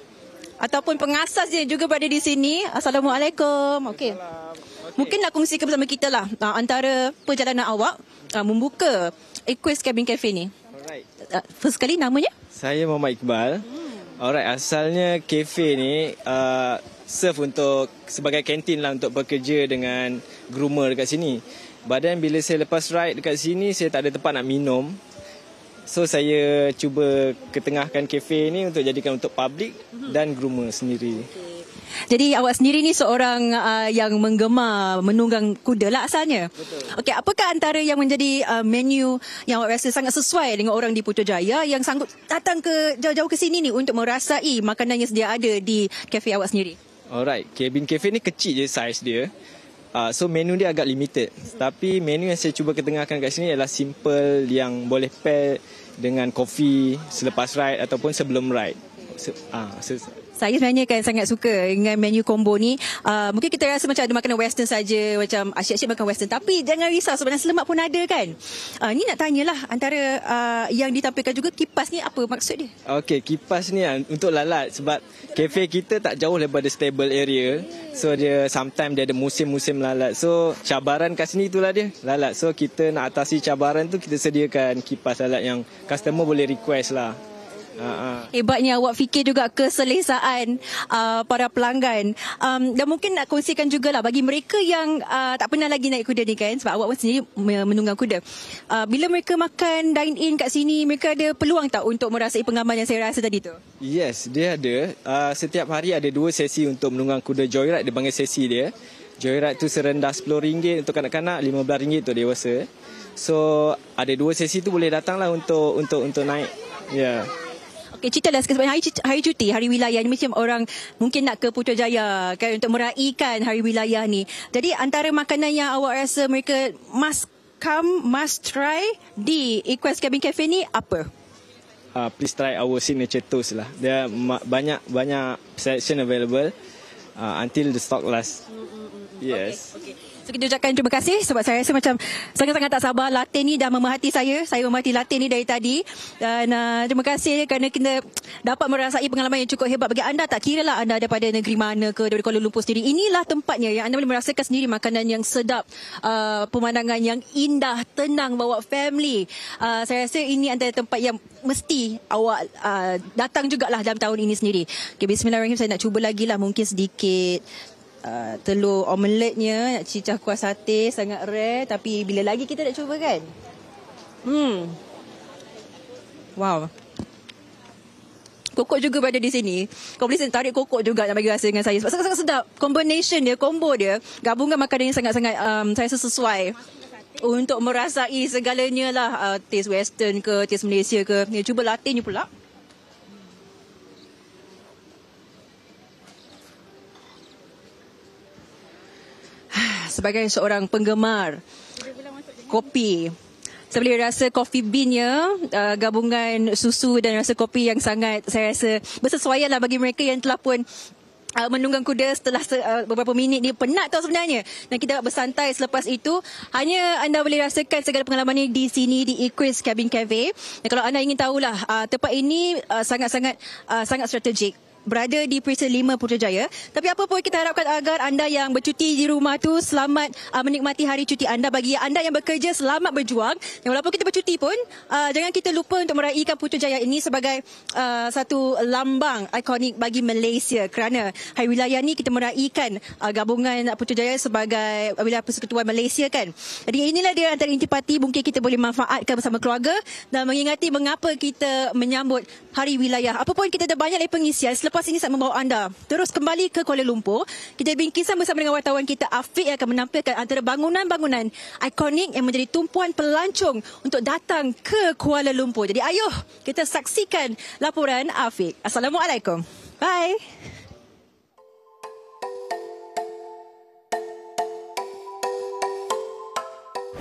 ataupun pengasasnya juga berada di sini. Assalamualaikum. Okey. Mungkinlah kongsikan bersama kita lah antara perjalanan awak membuka Equus Cabin Cafe ni. Alright. First kali namanya? Saya Muhammad Iqbal. Alright, asalnya kafe ni serve untuk sebagai kantin lah untuk bekerja dengan groomer dekat sini. Badan bila saya lepas ride dekat sini, saya tak ada tempat nak minum. So saya cuba ketengahkan kafe ni untuk jadikan untuk public dan groomer sendiri. Jadi awak sendiri ni seorang yang menggemar menunggang kuda lah asalnya. Betul. Okey, apakah antara yang menjadi menu yang awak rasa sangat sesuai dengan orang di Putrajaya yang sanggup datang ke jauh-jauh ke sini ni untuk merasai makanan yang sedia ada di kafe awak sendiri? Alright, cabin cafe ni kecil je size dia. So menu dia agak limited. Tapi menu yang saya cuba ketengahkan kat sini adalah simple yang boleh pair dengan kopi selepas ride ataupun sebelum ride. Saya sebenarnya kan sangat suka dengan menu combo ni. Mungkin kita rasa macam ada makanan western saja, macam asyik-asyik makan western. Tapi jangan risau, sebenarnya lemak pun ada kan. Ni nak tanyalah, antara yang ditampilkan juga kipas ni, apa maksud dia? Okey, kipas ni untuk lalat sebab kafe kita tak jauh daripada stable area. So dia sometimes dia ada musim-musim lalat. So cabaran kat sini itulah dia, lalat. So kita nak atasi cabaran tu, kita sediakan kipas lalat yang customer boleh request lah. Hebatnya awak fikir juga keselesaan para pelanggan. Dan mungkin nak kongsikan jugalah bagi mereka yang tak pernah lagi naik kuda ni kan, sebab awak pun sendiri menunggang kuda. Bila mereka makan dine in kat sini, mereka ada peluang tak untuk merasai pengalaman yang saya rasa tadi tu? Yes, dia ada. Setiap hari ada 2 sesi untuk menunggang kuda joyride, dia panggil sesi dia. Joyride tu serendah RM10 untuk kanak-kanak, RM15 untuk dewasa. So ada 2 sesi tu boleh datanglah untuk naik. Ya. Yeah. Okey, ceritalah sikit sebab hari cuti, hari wilayah ni macam orang mungkin nak ke Putrajaya kan untuk meraihkan hari wilayah ni. Jadi antara makanan yang awak rasa mereka must try di Equest Cabin Cafe ni apa? Please try our signature toast lah. Dia banyak selection available until the stock last. Yes. Okay. So kita ucapkan terima kasih sebab saya rasa macam sangat-sangat tak sabar. Latte ni dah memerhati saya. Saya memerhati latte ni dari tadi. Dan terima kasih kerana kita dapat merasai pengalaman yang cukup hebat bagi anda. Tak kira lah anda daripada negeri mana ke, dari Kuala Lumpur sendiri. Inilah tempatnya yang anda boleh merasakan sendiri makanan yang sedap, pemandangan yang indah, tenang, bawa family. Saya rasa ini antara tempat yang mesti awak datang jugalah dalam tahun ini sendiri. Okay, bismillahirrahmanirrahim. Saya nak cuba lagi lah mungkin sedikit. Telur omeletnya, nak cicah kuah sate, sangat rare. Tapi bila lagi kita nak cuba kan? Wow. Kokok juga berada di sini. Kau boleh tarik kokok juga nak bagi rasa dengan saya. Sebab sangat-sangat sedap. Combination dia, combo dia, gabungan makanan yang sangat-sangat saya rasa sesuai untuk merasai segalanya lah. Taste western ke, taste Malaysia ke. Ni cuba latte ni pula. Sebagai seorang penggemar kopi, saya boleh rasa coffee bean-nya, gabungan susu dan rasa kopi yang sangat saya rasa bersesuaian lah bagi mereka yang telah pun menunggang kuda setelah beberapa minit ni penat tau sebenarnya. Dan kita bersantai selepas itu. Hanya anda boleh rasakan segala pengalaman ni di sini di Equest Cabin Cafe. Dan kalau anda ingin tahulah, tempat ini sangat strategik. Berada di Precinct 5 Putrajaya. Tapi apa pun kita harapkan agar anda yang bercuti di rumah tu selamat menikmati hari cuti anda. Bagi anda yang bekerja, selamat berjuang. Dan walaupun kita bercuti pun, jangan kita lupa untuk meraihkan Putrajaya ini sebagai satu lambang ikonik bagi Malaysia. Kerana hari wilayah ni kita meraihkan gabungan Putrajaya sebagai wilayah persekutuan Malaysia kan. Jadi inilah dia antara intipati mungkin kita boleh manfaatkan bersama keluarga dan mengingati mengapa kita menyambut hari wilayah. Apa pun kita ada banyak lagi pengisian. Lepas ini saya membawa anda terus kembali ke Kuala Lumpur. Kita bincang bersama dengan wartawan kita Afiq yang akan menampilkan antara bangunan-bangunan ikonik yang menjadi tumpuan pelancong untuk datang ke Kuala Lumpur. Jadi ayuh kita saksikan laporan Afiq. Assalamualaikum. Bye.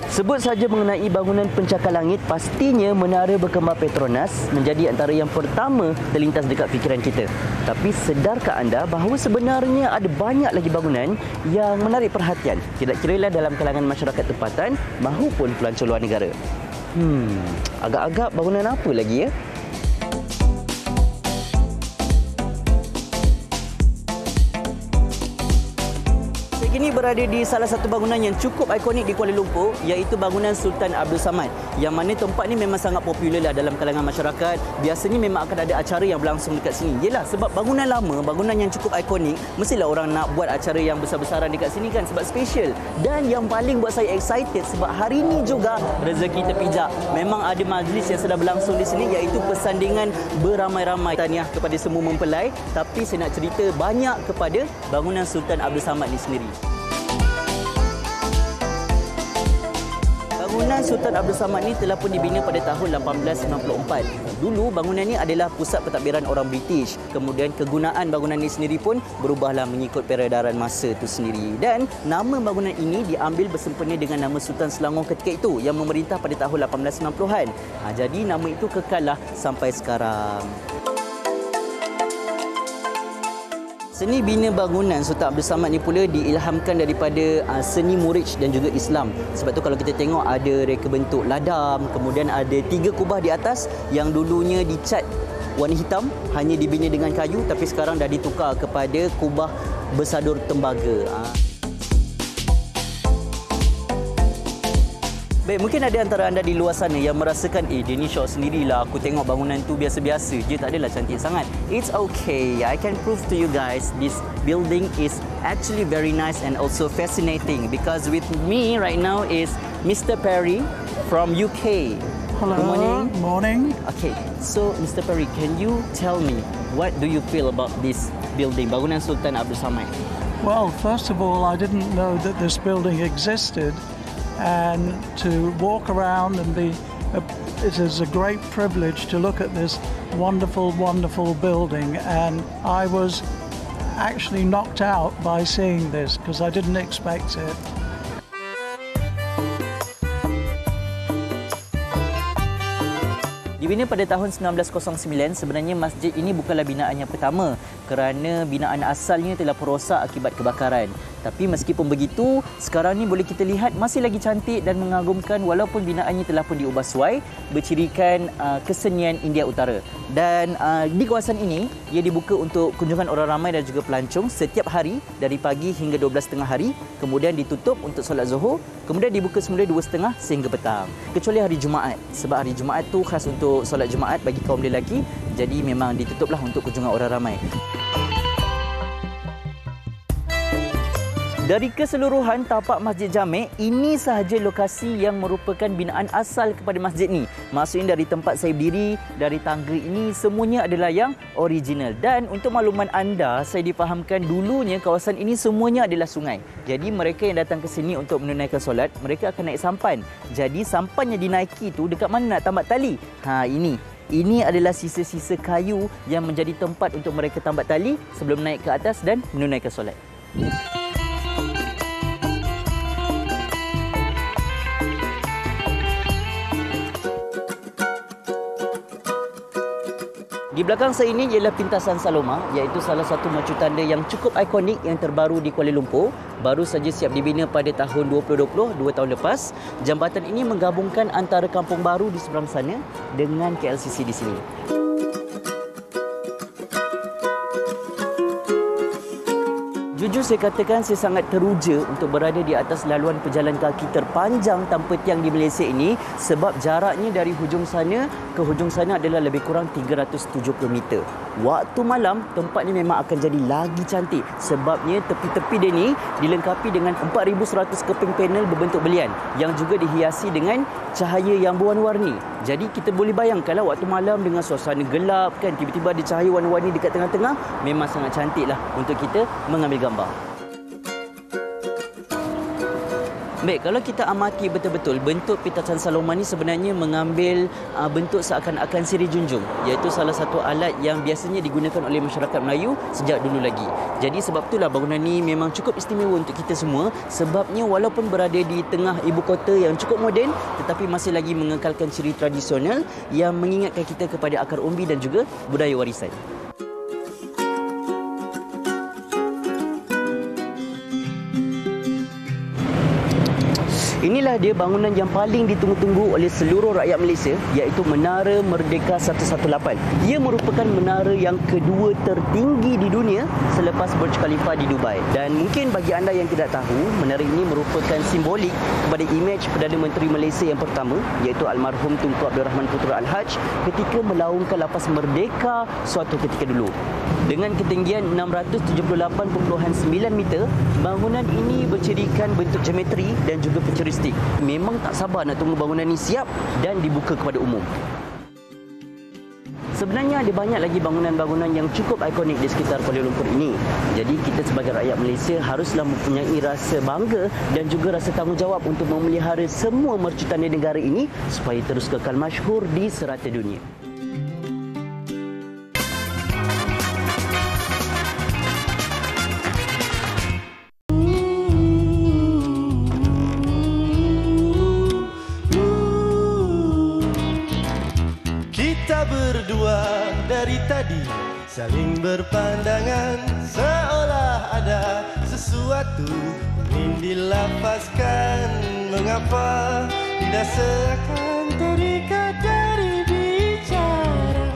Sebut saja mengenai bangunan pencakar langit, pastinya Menara Berkembar Petronas menjadi antara yang pertama terlintas dekat fikiran kita. Tapi sedarkah anda bahawa sebenarnya ada banyak lagi bangunan yang menarik perhatian, tidak kiralah dalam kalangan masyarakat tempatan mahupun pelancong luar negara. Agak-agak bangunan apa lagi ya? Kini berada di salah satu bangunan yang cukup ikonik di Kuala Lumpur, iaitu bangunan Sultan Abdul Samad. Yang mana tempat ni memang sangat popular lah dalam kalangan masyarakat. Biasanya memang akan ada acara yang berlangsung dekat sini. Yelah, sebab bangunan lama, bangunan yang cukup ikonik, mestilah orang nak buat acara yang besar-besaran dekat sini kan, sebab special. Dan yang paling buat saya excited sebab hari ini juga rezeki terpijak. Memang ada majlis yang sedang berlangsung di sini, iaitu persandingan beramai-ramai. Tahniah kepada semua mempelai, tapi saya nak cerita banyak kepada bangunan Sultan Abdul Samad ni sendiri. Bangunan Sultan Abdul Samad ni telah pun dibina pada tahun 1894. Dulu bangunan ni adalah pusat pentadbiran orang British. Kemudian kegunaan bangunan ini sendiri pun berubahlah mengikut peredaran masa itu sendiri. Dan nama bangunan ini diambil bersempena dengan nama Sultan Selangor ketika itu yang memerintah pada tahun 1890-an. Jadi nama itu kekal lah sampai sekarang. Seni bina bangunan Sultan Abdul Samad ni pula diilhamkan daripada seni Murij dan juga Islam. Sebab tu kalau kita tengok ada reka bentuk ladam, kemudian ada 3 kubah di atas yang dulunya dicat warna hitam, hanya dibina dengan kayu, tapi sekarang dah ditukar kepada kubah bersadur tembaga. Baik, mungkin ada antara anda di luar sana yang merasakan, dia ni syok sendirilah, aku tengok bangunan tu biasa-biasa, dia tak adalah cantik sangat. It's okay, I can prove to you guys, this building is actually very nice and also fascinating, because with me right now is Mr. Perry from UK. Hello. Good morning. Morning. Okay, so Mr. Perry, can you tell me what do you feel about this building, Bangunan Sultan Abdul Samad? Well, first of all, I didn't know that this building existed, and to walk around and it is a great privilege to look at this wonderful, wonderful building, and I was actually knocked out by seeing this because I didn't expect it. Dibina pada tahun 1909, sebenarnya masjid ini bukanlah binaan yang pertama kerana binaan asalnya telah perosak akibat kebakaran. Tapi meskipun begitu, sekarang ni boleh kita lihat masih lagi cantik dan mengagumkan walaupun binaannya telah pun diubah suai bercirikan kesenian India Utara. Dan di kawasan ini, ia dibuka untuk kunjungan orang ramai dan juga pelancong setiap hari dari pagi hingga 12.30 hari, kemudian ditutup untuk solat Zuhur, kemudian dibuka semula 2.30 sehingga petang. Kecuali hari Jumaat, sebab hari Jumaat tu khas untuk solat Jumaat bagi kaum lelaki, jadi memang ditutuplah untuk kunjungan orang ramai. Dari keseluruhan tapak Masjid Jamek, ini sahaja lokasi yang merupakan binaan asal kepada masjid ni. Maksudnya dari tempat saya berdiri, dari tangga ini, semuanya adalah yang original. Dan untuk makluman anda, saya difahamkan dulunya kawasan ini semuanya adalah sungai. Jadi mereka yang datang ke sini untuk menunaikan solat, mereka akan naik sampan. Jadi sampan yang dinaiki tu dekat mana nak tambat tali? Ini adalah sisa-sisa kayu yang menjadi tempat untuk mereka tambat tali sebelum naik ke atas dan menunaikan solat. Di belakang saya ini ialah Pintasan Saloma, iaitu salah satu macu tanda yang cukup ikonik yang terbaru di Kuala Lumpur. Baru saja siap dibina pada tahun 2020, 2 tahun lepas. Jambatan ini menggabungkan antara Kampung Baru di seberang sana dengan KLCC di sini. Jujur saya katakan saya sangat teruja untuk berada di atas laluan pejalan kaki terpanjang tanpa tiang di Malaysia ini, sebab jaraknya dari hujung sana ke hujung sana adalah lebih kurang 370 meter. Waktu malam, tempat ini memang akan jadi lagi cantik sebabnya tepi-tepi dia ni dilengkapi dengan 4,100 keping panel berbentuk belian yang juga dihiasi dengan cahaya yang berwarna-warni. Jadi kita boleh bayangkanlah waktu malam dengan suasana gelap kan, tiba-tiba ada cahaya warna-warni dekat tengah-tengah, memang sangat cantiklah untuk kita mengambil gambar. Baik, kalau kita amati betul-betul, bentuk Pintasan Saloma ni sebenarnya mengambil bentuk seakan-akan sirih junjung, iaitu salah satu alat yang biasanya digunakan oleh masyarakat Melayu sejak dulu lagi. Jadi sebab itulah bangunan ni memang cukup istimewa untuk kita semua, sebabnya walaupun berada di tengah ibu kota yang cukup moden, tetapi masih lagi mengekalkan ciri tradisional yang mengingatkan kita kepada akar umbi dan juga budaya warisan. Inilah dia bangunan yang paling ditunggu-tunggu oleh seluruh rakyat Malaysia, iaitu Menara Merdeka 118. Ia merupakan menara yang kedua tertinggi di dunia selepas Burj Khalifa di Dubai. Dan mungkin bagi anda yang tidak tahu, menara ini merupakan simbolik kepada imej Perdana Menteri Malaysia yang pertama, iaitu almarhum Tunku Abdul Rahman Putra Al-Haj ketika melaungkan lapas merdeka suatu ketika dulu. Dengan ketinggian 678.9 meter, bangunan ini bercirikan bentuk geometri dan juga futuristik. Memang tak sabar nak tunggu bangunan ini siap dan dibuka kepada umum. Sebenarnya ada banyak lagi bangunan-bangunan yang cukup ikonik di sekitar Kuala Lumpur ini. Jadi kita sebagai rakyat Malaysia haruslah mempunyai rasa bangga dan juga rasa tanggungjawab untuk memelihara semua mercutanda negara ini supaya terus kekal masyhur di serata dunia. saling berpandangan seolah ada sesuatu ingin dilapaskan. Mengapa tidak seakan terikat dari bicara?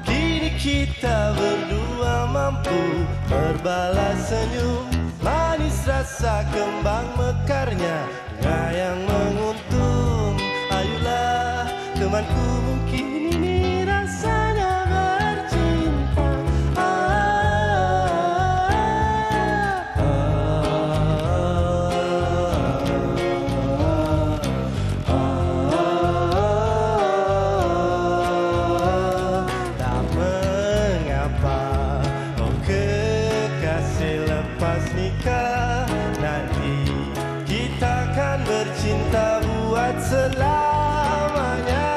Kini kita berdua mampu berbalas senyum, manis rasa kembang mekarnya bunga yang menguntung. Ayolah temanku, mungkin ini rasanya bercinta. Tak mengapa, oh kekasih, lepas nikah nanti kita akan bercinta buat selamanya.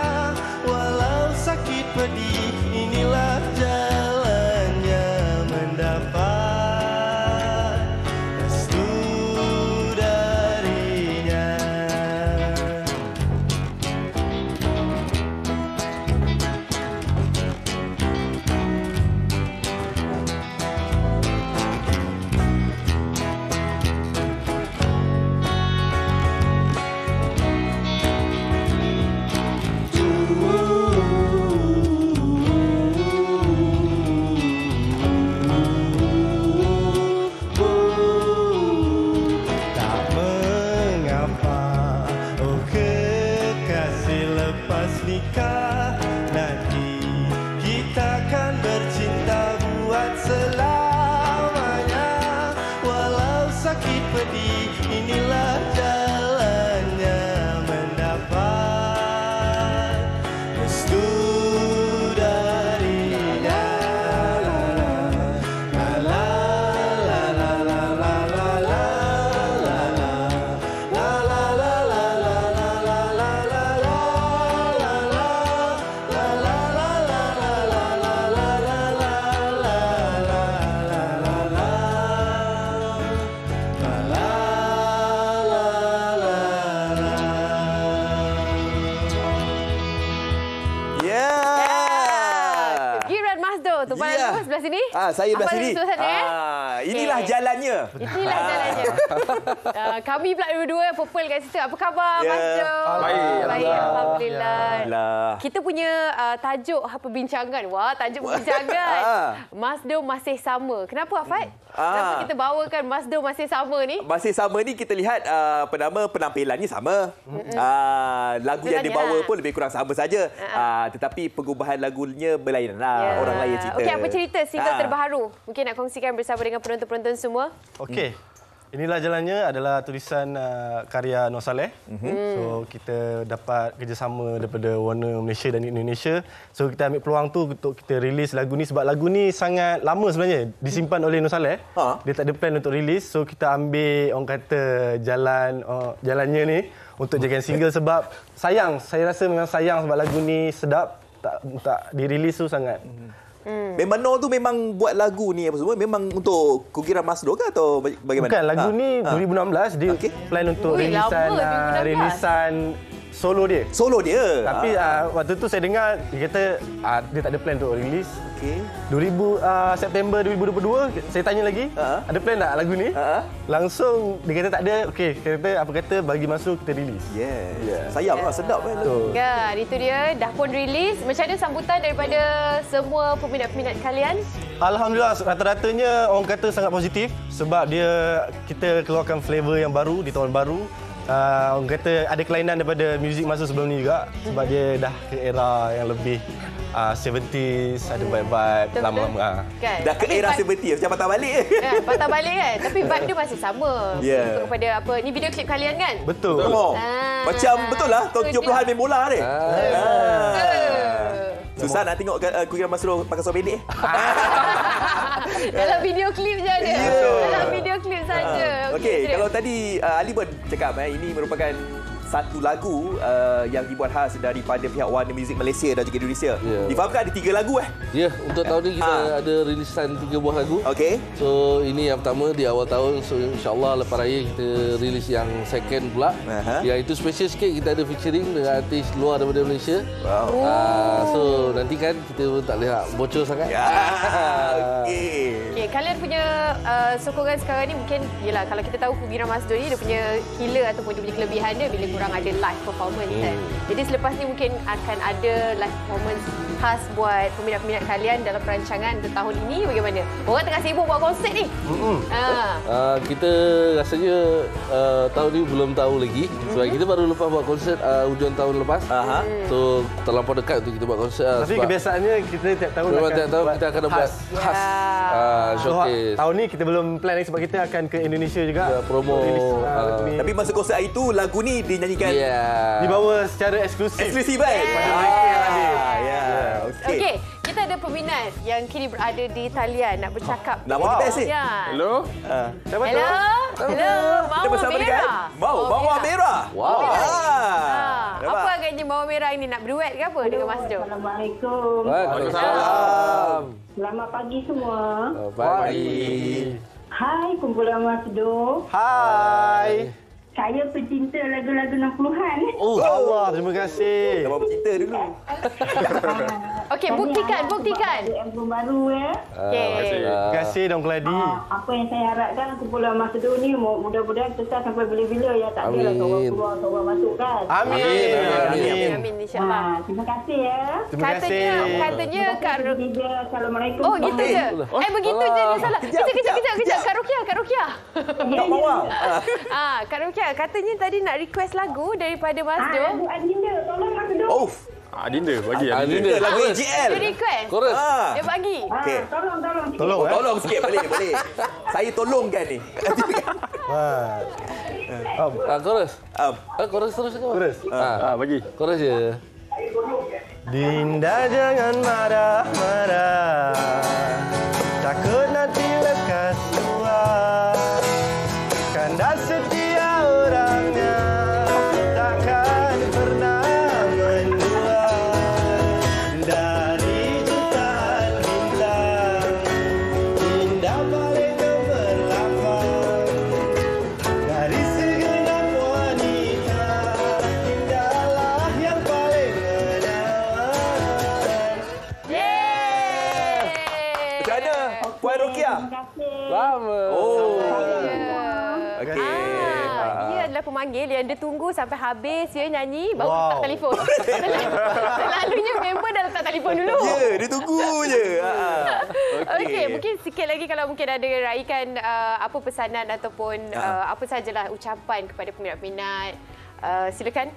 Walau sakit pedih, inilah jalannya mendapat restu darinya. Tak mengapa, oh kekasih, lepas nikah nanti kita akan bercinta buat selamanya. Walau sakit pedih, inilah jalannya mendapat restu darinya. La la la la la la la la la la. La la la la la la la la la la. La la la la la la la la Giran Masdo tu pada sebelah sini. Saya belah sini. Inilah jalannya. Inilah jalannya. Kami pula dua-dua purple kat situ. Apa khabar Masdo? Baik, alhamdulillah. Kita punya tajuk perbincangan. Wah, tajuk perbincangan. Masdo masih sama. Kenapa Afad? Kenapa kita bawakan Masdo masih sama ni? Masih sama ni kita lihat penampilannya sama. Lagu yang dibawa pun lebih kurang sama saja. Tetapi pengubahan lagunya berlainan lah. Orang lain cerita. Okey, apa cerita single terbaru? Mungkin nak kongsikan bersama dengan penonton-penonton semua. Okey. Inilah jalannya adalah tulisan karya Nur Saleh. So kita dapat kerjasama daripada Warner Malaysia dan Indonesia. So kita ambil peluang tu untuk kita rilis lagu ni sebab lagu ni sangat lama sebenarnya disimpan oleh Nur Saleh. Dia tak ada plan untuk rilis. So kita ambil orang kata jalannya ni untuk jadikan single sebab sayang. Saya rasa memang sayang sebab lagu ni sedap tak dirilis tu sangat. Memang Nur tu memang buat lagu ni apa semua memang untuk Kugiran Masdo ke atau bagaimana? Bukan, lagu ni 2016 dia plan untuk rilisan solo dia. Solo dia. Tapi waktu tu saya dengar dia kata dia tak ada plan untuk rilis. Okey. September 2022 saya tanya lagi, ada plan tak lagu ni? Langsung dia kata tak ada. Okey, kata apa kata bagi masuk kita rilis. Sayang lah, sedap kan. Kan, itu dia dah pun rilis. Macam mana sambutan daripada semua peminat-peminat kalian? Alhamdulillah, rata-ratanya orang kata sangat positif sebab kita keluarkan flavor yang baru di tahun baru. Orang kata ada kelainan daripada muzik masa sebelum ni juga sebab dia dah ke era yang lebih 70s, ada vibe-vibe lama-lama. Kan? Dah ke era 70s, macam patah balik. Patah balik kan? Tapi vibe dia masih sama. Kepada apa? Ni video klip kalian kan? Betul. Macam betul lah, tahun 70-an main bola ni. Susah nak tengok Kugiran Masdo pakai seluar pendek. Dalam video klip je ada. Dalam video klip saja. Okey, kalau tadi Ali pun cakap ini merupakan satu lagu yang dibuat khas daripada pihak Warner Music Malaysia dan juga Indonesia. Difahamkan ada 3 lagu Ya, untuk tahun ni kita ada rilisan 3 buah lagu. Okey. So ini yang pertama di awal tahun. So insyaAllah lepas raya kita rilis yang second pula. Yang itu special sikit, kita ada featuring dengan artis luar daripada Malaysia. So nanti kan kita pun tak boleh nak bocor sangat. Okay, kalian punya sokongan sekarang ni mungkin yelah, kalau kita tahu Pugina Masdo ni dia punya killer ataupun dia punya kelebihan dia bila kurang ada live performance kan. Jadi selepas ni mungkin akan ada live performance khas buat peminat-peminat kalian dalam perancangan untuk tahun ini. Bagaimana? Orang tengah sibuk buat konsert ni. Kita rasanya tahun ni belum tahu lagi sebab kita baru lepas buat konsert hujung tahun lepas. So terlampau dekat untuk kita buat konsert. Tapi kebiasaannya kita tiap tahun kita akan buat khas. Showcase. Tahun ni kita belum plan lagi sebab kita akan ke Indonesia juga. Promo. Tapi masa konsert itu lagu ni dinyanyikan dibawa secara eksklusif. Eksklusif kan? Pada mereka yang ada. Okey, kita ada peminat yang kini berada di talian nak bercakap. Nama kita sih. Hello. Siapa tu? Hello. Mawar Merah. Mawar Merah. Wow. Apa agaknya Mawar Merah ini nak berduet ke apa dengan Mas Jo? Assalamualaikum. Waalaikumsalam. Selamat pagi semua. Pagi. Hai kumpulan Mas Jo. Hai. Saya pecinta lagu-lagu 60-an. Oh Allah, terima kasih. Nama pecinta dulu. Okey, buktikan. Ada album baru ya. Terima kasih Dong Keladi. Apa yang saya harapkan kumpulan Mas Jo ni mudah-mudahan tetap sampai bila-bila ya. Tak adalah seorang keluar, seorang masuk kan. Amin insya-Allah. Terima kasih ya. Terima kasih. Katanya Kak Assalamualaikum. Oh, gitu je. Begitu je dia salah. Kejap. Kak Rukiah. Tak Mawar. Kak Rukiah katanya tadi nak request lagu daripada Mas Jo. Adinda, tolong Mas Jo. Adinda, bagi Adinda. Lagu AJL. Dia request. Chorus. Dia bagi. Okey. Tolong. Sikit boleh. Saya tolongkan ni. Chorus. Chorus terus ke? Chorus. Bagi. Chorus je. Dinda jangan marah-marah, takut nanti lekas tua. Kanda setia orangnya, takkan pernah mendua. Dari jutaan bintang, Dinda paling gemerlapang. Dari segenap wanita, Dindalah yang paling menawan. Macam mana Puan Rukiah? Lama. Dia adalah pemanggil yang dia tunggu sampai habis dia nyanyi baru letak telefon. Selalunya member dah letak telefon dulu. Ya, dia tunggu je. Okey, mungkin sikit lagi kalau mungkin ada raikan apa pesanan ataupun apa sajalah ucapan kepada peminat-peminat. Silakan.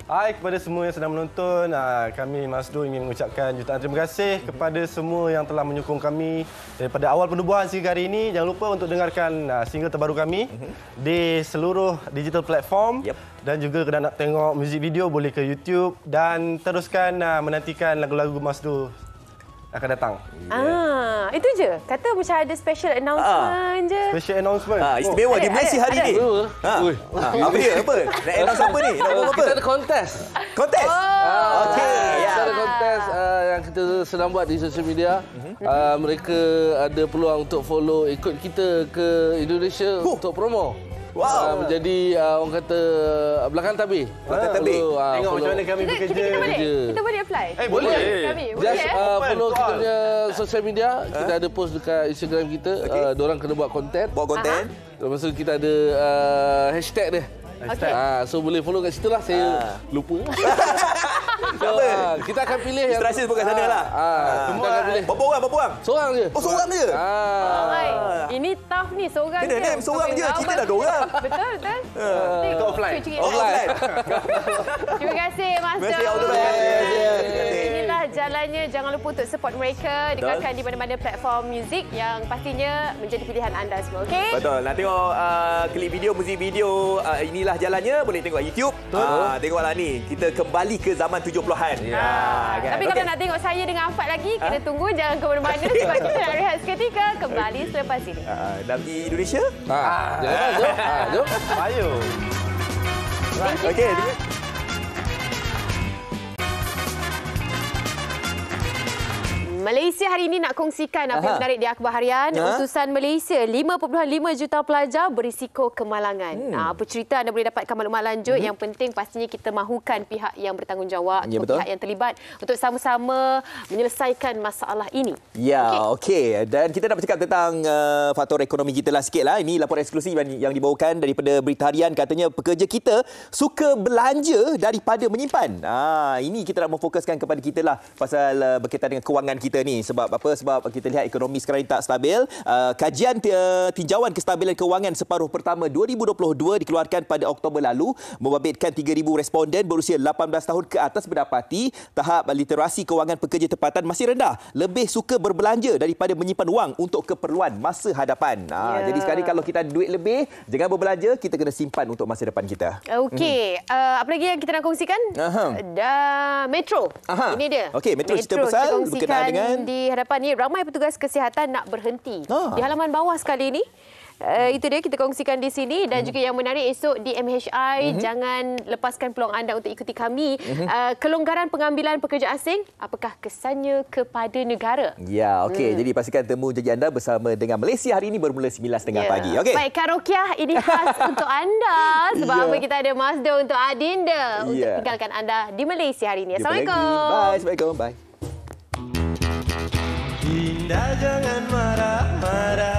Hai kepada semua yang sedang menonton. Kami Mas Do ingin mengucapkan jutaan terima kasih kepada semua yang telah menyokong kami daripada awal penubuhan sehingga hari ini. Jangan lupa untuk dengarkan single terbaru kami di seluruh digital platform. Dan juga kalau nak tengok music video boleh ke YouTube dan teruskan menantikan lagu-lagu Mas Do akan datang. Itu je. Kata macam ada special announcement je. Special announcement. Istimewa di Malaysia hari ni. Apa dia? Apa? Nak announce apa ni? Nak buat apa? Kita ada kontes. Kontes? Okey. Kita ada kontes yang kita sedang buat di sosial media. Mereka ada peluang untuk follow, ikut kita ke Indonesia untuk promo. Menjadi orang kata belakang tabir. Belakang tabir. Tengok macam mana kami bekerja. Kita boleh apply. Boleh. Kami Just follow kita punya sosial media. Kita ada post dekat Instagram kita. Diorang kena buat konten. Lepas tu kita ada hashtag dia. So boleh follow kat situ lah. Saya lupa. So, kita akan pilih yang instructions bukan sana lah. Kita akan pilih. Berapa orang? Seorang je. Oh, seorang je? Ini tough ni, seorang je. Kena seorang je. Kita dah 2 orang. Betul. Kita offline. Terima kasih, Mas Jo. Terima kasih. Inilah jalannya. Jangan lupa untuk support mereka. Dengarkan di mana-mana platform muzik yang pastinya menjadi pilihan anda semua. Okey? Betul. Nak tengok klip video, muzik video, inilah jalannya. Boleh tengok YouTube. Tengoklah ni. Kita kembali ke zaman 70-an. Kan? Tapi kalau nak tengok saya dengan Afad lagi, kita tunggu. Jangan ke mana-mana sebab kita nak rehat seketika. Kembali selepas ini. Nak pergi Indonesia? Jom. Ayo. Okey. Malaysia hari ini nak kongsikan apa yang menarik di akhbar harian. Utusan Malaysia 5.5 juta pelajar berisiko kemalangan. Apa cerita, anda boleh dapatkan maklumat lanjut. Yang penting pastinya kita mahukan pihak yang bertanggungjawab, pihak yang terlibat untuk sama-sama menyelesaikan masalah ini. Ya, okey. Dan kita nak bercakap tentang faktor ekonomi kita lah sikit lah. Ini laporan eksklusif yang dibawakan daripada Berita Harian. Katanya pekerja kita suka belanja daripada menyimpan. Ini kita nak memfokuskan kepada kita lah pasal berkaitan dengan kewangan kita ni. Sebab apa? Sebab kita lihat ekonomi sekarang ini tak stabil. Kajian tinjauan kestabilan kewangan separuh pertama 2022 dikeluarkan pada Oktober lalu membabitkan 3,000 responden berusia 18 tahun ke atas berdapati tahap literasi kewangan pekerja tempatan masih rendah. Lebih suka berbelanja daripada menyimpan wang untuk keperluan masa hadapan. Jadi sekarang kalau kita ada duit lebih, jangan berbelanja, kita kena simpan untuk masa depan kita. Okey. Apa lagi yang kita nak kongsikan? Metro. Ini dia. Okey, Metro cerita pasal berkenaan dengan di hadapan ni ramai petugas kesihatan nak berhenti. Di halaman bawah sekali ni. Itu dia kita kongsikan di sini dan juga yang menarik esok di MHI jangan lepaskan peluang anda untuk ikuti kami. Kelonggaran pengambilan pekerja asing, apakah kesannya kepada negara? Ya, okey. Jadi pastikan temu janji anda bersama dengan Malaysia hari ini bermula 9.30 pagi. Okey. Baik, Kak Rokiah, ini khas untuk anda sebab apa kita ada Mazda untuk Adinda untuk tinggalkan anda di Malaysia hari ini. Assalamualaikum. Bye. Assalamualaikum. Bye. Dinda jangan marah-marah.